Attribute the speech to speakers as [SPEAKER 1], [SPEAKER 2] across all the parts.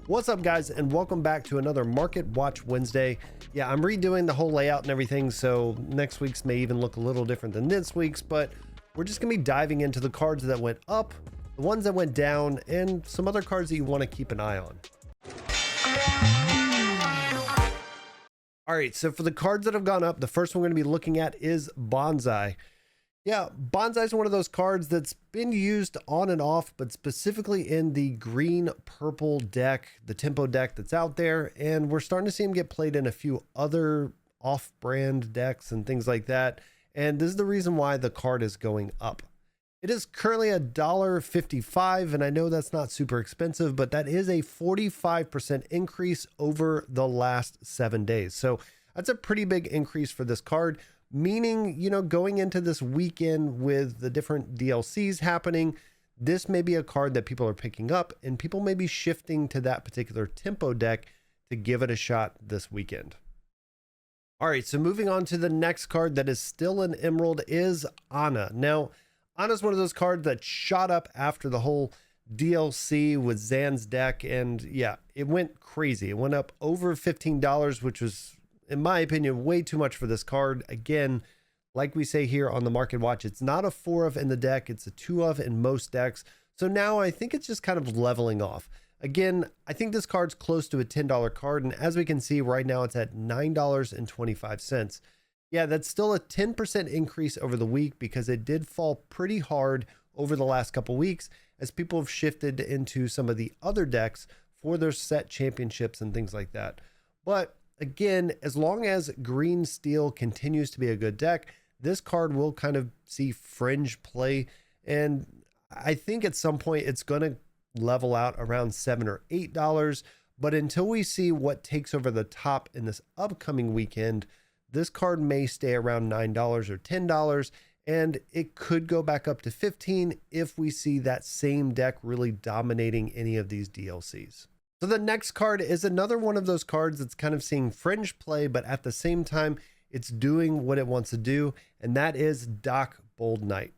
[SPEAKER 1] What's up, guys, and welcome back to another Market Watch Wednesday. Yeah, I'm redoing the whole layout and everything, so next week's may even look a little different than this week's, but we're just gonna be diving into the cards that went up, the ones that went down, and some other cards that you want to keep an eye on. All right, so for the cards that have gone up, the first one we're going to be looking at is Bonsai. Yeah, Bonsai is one of those cards that's been used on and off, but specifically in the green purple deck, the tempo deck that's out there. And we're starting to see him get played in a few other off-brand decks and things like that. And this is the reason why the card is going up. It is currently $1.55, and I know that's not super expensive, but that is a 45% increase over the last 7 days. So that's a pretty big increase for this card. Meaning, you know, going into this weekend with the different DLCs happening, this may be a card that people are picking up, and people may be shifting to that particular tempo deck to give it a shot this weekend. All right, so moving on to the next card that is still an Emerald is Ana. Now, Ana is one of those cards that shot up after the whole DLC with Zan's deck, and yeah, it went crazy. It went up over $15, which was, in my opinion, way too much for this card. Again, like we say here on the Market Watch, it's not a 4 of in the deck, it's a 2 of in most decks. So now I think it's just kind of leveling off. Again, I think this card's close to a $10 card, and as we can see right now, it's at $9.25. Yeah, that's still a 10% increase over the week because it did fall pretty hard over the last couple weeks as people have shifted into some of the other decks for their set championships and things like that. But again, as long as green steel continues to be a good deck, this card will kind of see fringe play. And I think at some point it's going to level out around $7 or $8. But until we see what takes over the top in this upcoming weekend, this card may stay around $9 or $10. And it could go back up to 15 if we see that same deck really dominating any of these DLCs. So the next card is another one of those cards that's kind of seeing fringe play, but at the same time, it's doing what it wants to do, and that is Doc Bold Knight.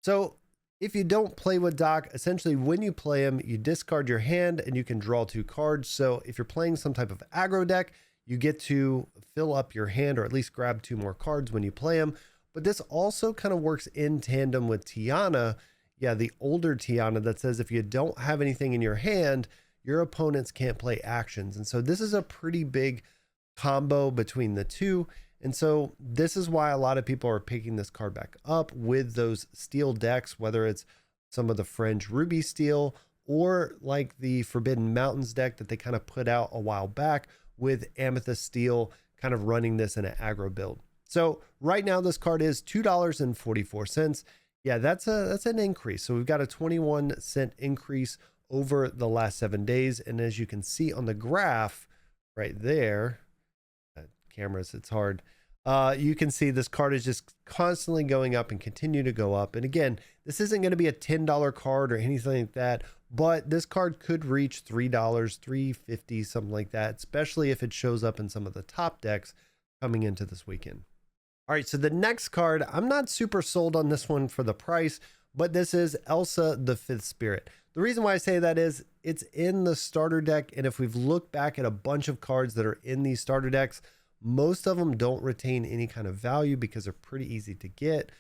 [SPEAKER 1] So if you don't play with Doc, essentially when you play him, you discard your hand and you can draw 2 cards. So if you're playing some type of aggro deck, you get to fill up your hand or at least grab 2 more cards when you play him. But this also kind of works in tandem with Tiana. Yeah, the older Tiana that says if you don't have anything in your hand, your opponents can't play actions. And so this is a pretty big combo between the two. And so this is why a lot of people are picking this card back up with those steel decks, whether it's some of the fringe ruby steel or like the Forbidden Mountains deck that they kind of put out a while back with amethyst steel, kind of running this in an aggro build. So right now this card is $2.44. Yeah, that's an increase. So we've got a 21-cent increase over the last 7 days. And as you can see on the graph right there, cameras, it's hard. You can see this card is just constantly going up and continue to go up. And again, this isn't going to be a $10 card or anything like that, but this card could reach $3, $3.50, something like that, especially if it shows up in some of the top decks coming into this weekend. All right, so the next card, I'm not super sold on this one for the price, but this is Elsa the Fifth Spirit. The reason why I say that is it's in the starter deck. And if we've looked back at a bunch of cards that are in these starter decks, most of them don't retain any kind of value because they're pretty easy to get.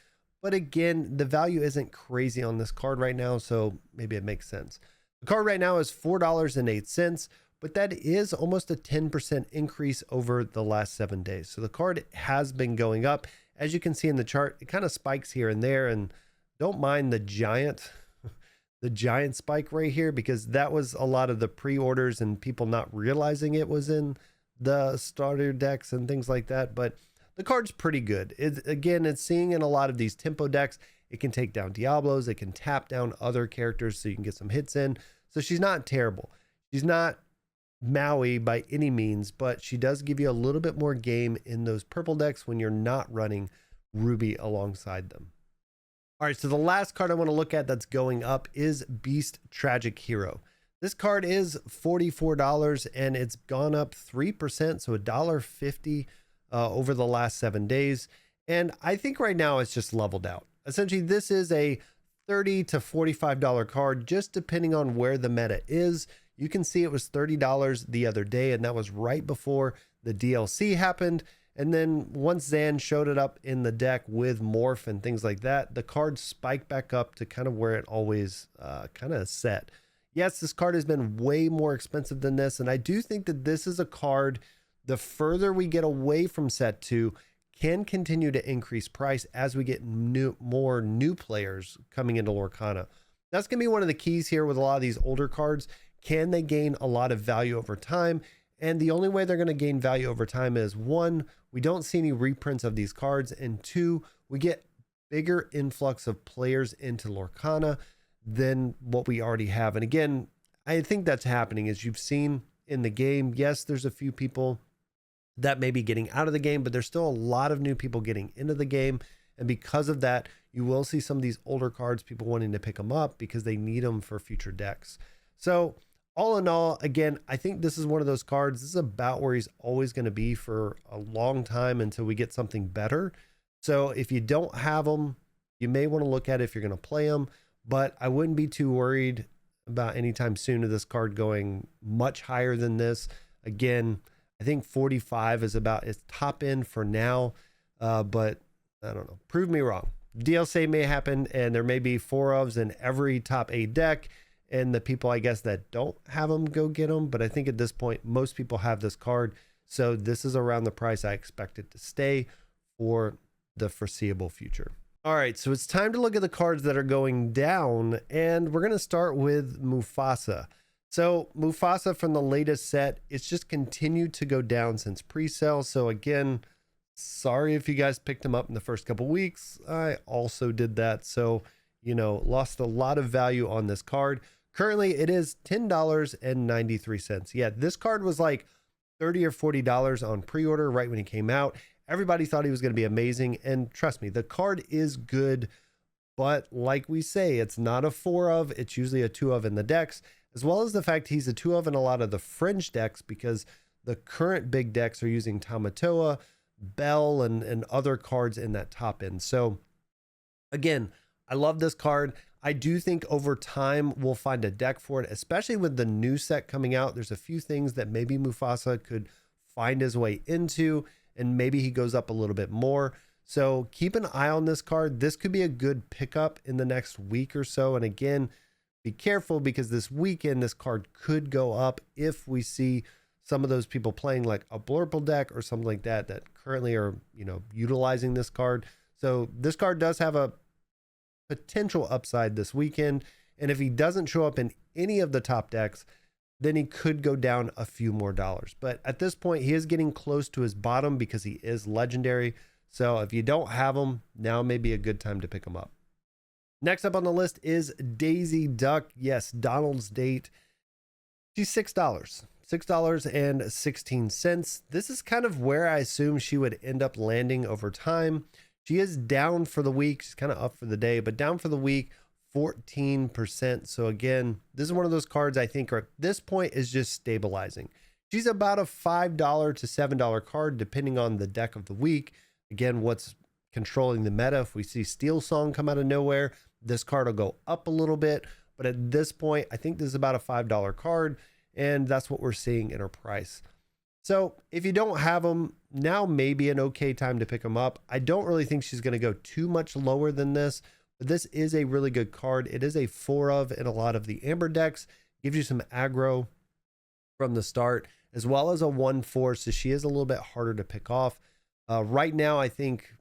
[SPEAKER 1] But again, the value isn't crazy on this card right now, so maybe it makes sense. The card right now is $4.08, but that is almost a 10% increase over the last 7 days. So the card has been going up. As you can see in the chart, it kind of spikes here and there, and don't mind the giant spike right here, because that was a lot of the pre-orders and people not realizing it was in the starter decks and things like that. But the card's pretty good. It's seeing in a lot of these tempo decks, it can take down Diablos, it can tap down other characters so you can get some hits in. So she's not terrible. She's not Maui by any means, but she does give you a little bit more game in those purple decks when you're not running Ruby alongside them. All right, so the last card I want to look at that's going up is Beast Tragic Hero. This card is $44 and it's gone up 3%, so $1.50 over the last 7 days. And I think right now it's just leveled out. Essentially, this is a $30 to $45 card, just depending on where the meta is. You can see it was $30 the other day, and that was right before the DLC happened. And then once Zan showed it up in the deck with Morph and things like that, the card spiked back up to kind of where it always kind of set. Yes, this card has been way more expensive than this, and I do think that this is a card, the further we get away from set 2, can continue to increase price as we get more new players coming into Lorcana. That's going to be one of the keys here with a lot of these older cards. Can they gain a lot of value over time? And the only way they're going to gain value over time is, 1, we don't see any reprints of these cards, and 2, we get bigger influx of players into Lorcana than what we already have. And again, I think that's happening, as you've seen in the game. Yes, there's a few people that may be getting out of the game, but there's still a lot of new people getting into the game. And because of that, you will see some of these older cards, people wanting to pick them up because they need them for future decks. So all in all, again, I think this is one of those cards. This is about where he's always going to be for a long time until we get something better. So if you don't have them, you may want to look at it if you're going to play them, but I wouldn't be too worried about anytime soon of this card going much higher than this. Again, I think 45 is about its top end for now, but I don't know. Prove me wrong. DLC may happen, and there may be 4-ofs in every top 8 deck, and the people, I guess, that don't have them go get them. But I think at this point, most people have this card, so this is around the price I expect it to stay for the foreseeable future. All right, so it's time to look at the cards that are going down, and we're going to start with Mufasa. So Mufasa from the latest set, it's just continued to go down since pre-sale. So again, sorry if you guys picked him up in the first couple weeks. I also did that. So, lost a lot of value on this card. Currently, it is $10.93. Yeah, this card was like $30 or $40 on pre-order right when he came out. Everybody thought he was going to be amazing. And trust me, the card is good. But like we say, it's not a 4-of. It's usually a 2-of in the decks, as well as the fact he's a 2-of in a lot of the fringe decks, because the current big decks are using Tamatoa, Bell, and other cards in that top end. So again, I love this card. I do think over time we'll find a deck for it, especially with the new set coming out. There's a few things that maybe Mufasa could find his way into, and maybe he goes up a little bit more. So keep an eye on this card. This could be a good pickup in the next week or so. And again, be careful, because this weekend, this card could go up if we see some of those people playing like a Blurple deck or something like that, that currently are, utilizing this card. So this card does have a potential upside this weekend. And if he doesn't show up in any of the top decks, then he could go down a few more dollars. But at this point, he is getting close to his bottom because he is legendary. So if you don't have him, now may be a good time to pick him up. Next up on the list is Daisy Duck. Yes, Donald's date. She's $6. $6.16. This is kind of where I assume she would end up landing over time. She is down for the week. She's kind of up for the day, but down for the week, 14%. So again, this is one of those cards I think at this point is just stabilizing. She's about a $5 to $7 card, depending on the deck of the week. Again, what's controlling the meta. If we see Steel Song come out of nowhere, this card will go up a little bit. But at this point, I think this is about a $5 card, and that's what we're seeing in her price. So if you don't have them, now may be an okay time to pick them up. I don't really think she's going to go too much lower than this, but this is a really good card. It is a 4-of in a lot of the Amber decks. Gives you some aggro from the start, as well as a 1/4, so she is a little bit harder to pick off. Right now, I think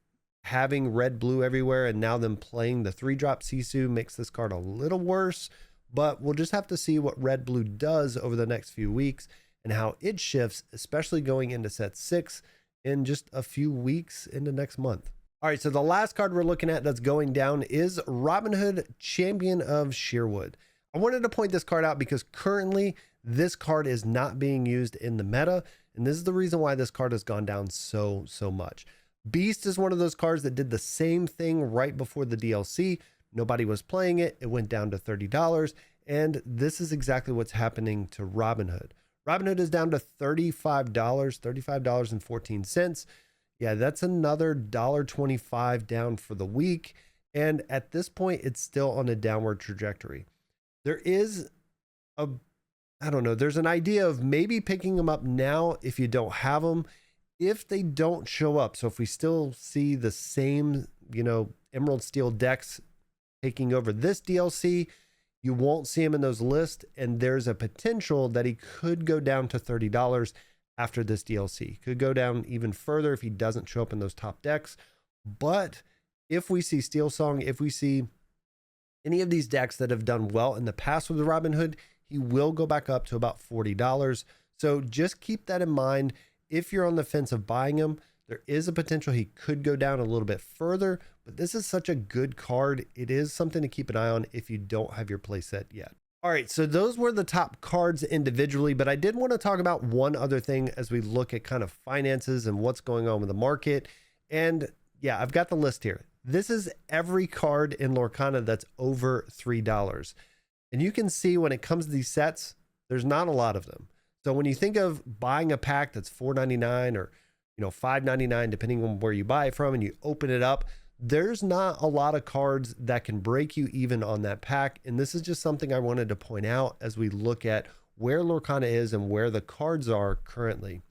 [SPEAKER 1] having red, blue everywhere, and now them playing the 3-drop Sisu makes this card a little worse, but we'll just have to see what red, blue does over the next few weeks and how it shifts, especially going into set 6 in just a few weeks into next month. All right, so the last card we're looking at that's going down is Robin Hood, Champion of Sherwood. I wanted to point this card out because currently this card is not being used in the meta, and this is the reason why this card has gone down so much. Beast is one of those cards that did the same thing right before the DLC. Nobody was playing it. It went down to $30, and this is exactly what's happening to Robin Hood. Robin Hood is down to $35, $35.14. Yeah, that's another $1.25 down for the week. And at this point, it's still on a downward trajectory. There is a, I don't know, there's an idea of maybe picking them up now if you don't have them, if they don't show up. So if we still see the same, Emerald Steel decks taking over this DLC, you won't see him in those lists, and there's a potential that he could go down to $30 after this DLC. Could go down even further if he doesn't show up in those top decks. But if we see Steel Song, if we see any of these decks that have done well in the past with the Robin Hood, he will go back up to about $40. So just keep that in mind. If you're on the fence of buying him, there is a potential he could go down a little bit further, but this is such a good card. It is something to keep an eye on if you don't have your playset yet. All right, so those were the top cards individually, but I did want to talk about one other thing as we look at kind of finances and what's going on with the market. And yeah, I've got the list here. This is every card in Lorcana that's over $3. And you can see when it comes to these sets, there's not a lot of them. So when you think of buying a pack that's $4.99 or $5.99, depending on where you buy it from, and you open it up, there's not a lot of cards that can break you even on that pack. And this is just something I wanted to point out as we look at where Lorcana is and where the cards are currently.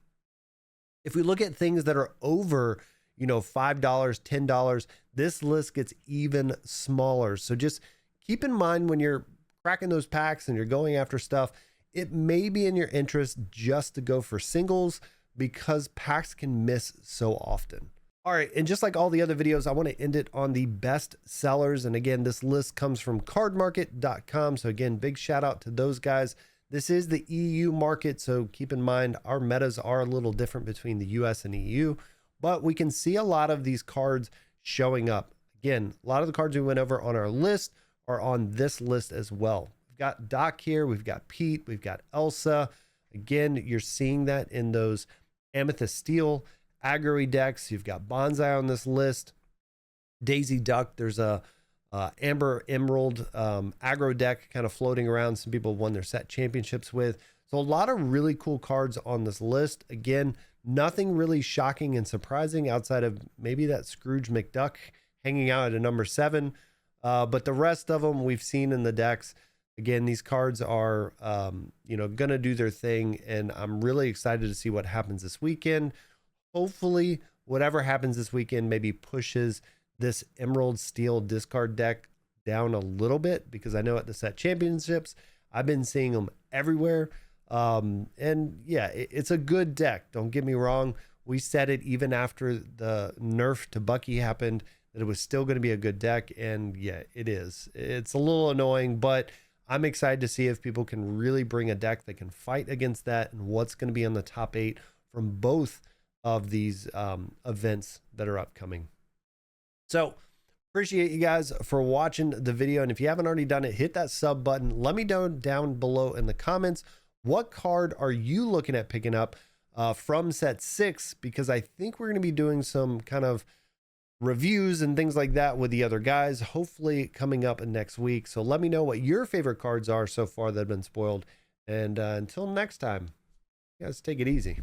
[SPEAKER 1] If we look at things that are over, $5, $10, this list gets even smaller. So just keep in mind when you're cracking those packs and you're going after stuff, it may be in your interest just to go for singles because packs can miss so often. All right, and just like all the other videos, I want to end it on the best sellers. And again, this list comes from cardmarket.com. So again, big shout out to those guys. This is the EU market, so keep in mind our metas are a little different between the US and EU, but we can see a lot of these cards showing up. Again, a lot of the cards we went over on our list are on this list as well. We've got Doc here, we've got Pete, we've got Elsa. Again, you're seeing that in those Amethyst Steel aggro decks. You've got Bonsai on this list, Daisy Duck. There's a Amber Emerald aggro deck kind of floating around. Some people won their set championships with. So a lot of really cool cards on this list. Again, nothing really shocking and surprising outside of maybe that Scrooge McDuck hanging out at a number 7. But the rest of them we've seen in the decks. Again, these cards are, going to do their thing, and I'm really excited to see what happens this weekend. Hopefully, whatever happens this weekend maybe pushes this Emerald Steel discard deck down a little bit, because I know at the set championships, I've been seeing them everywhere. And yeah, it's a good deck. Don't get me wrong. We said it even after the nerf to Bucky happened, that it was still going to be a good deck. And yeah, it is. It's a little annoying, but I'm excited to see if people can really bring a deck that can fight against that, and what's going to be on the top 8 from both of these events that are upcoming. So appreciate you guys for watching the video. And if you haven't already done it, hit that sub button. Let me know down below in the comments, what card are you looking at picking up from set 6? Because I think we're going to be doing some kind of reviews and things like that with the other guys, hopefully coming up next week. So let me know what your favorite cards are so far that have been spoiled. And until next time, you guys take it easy.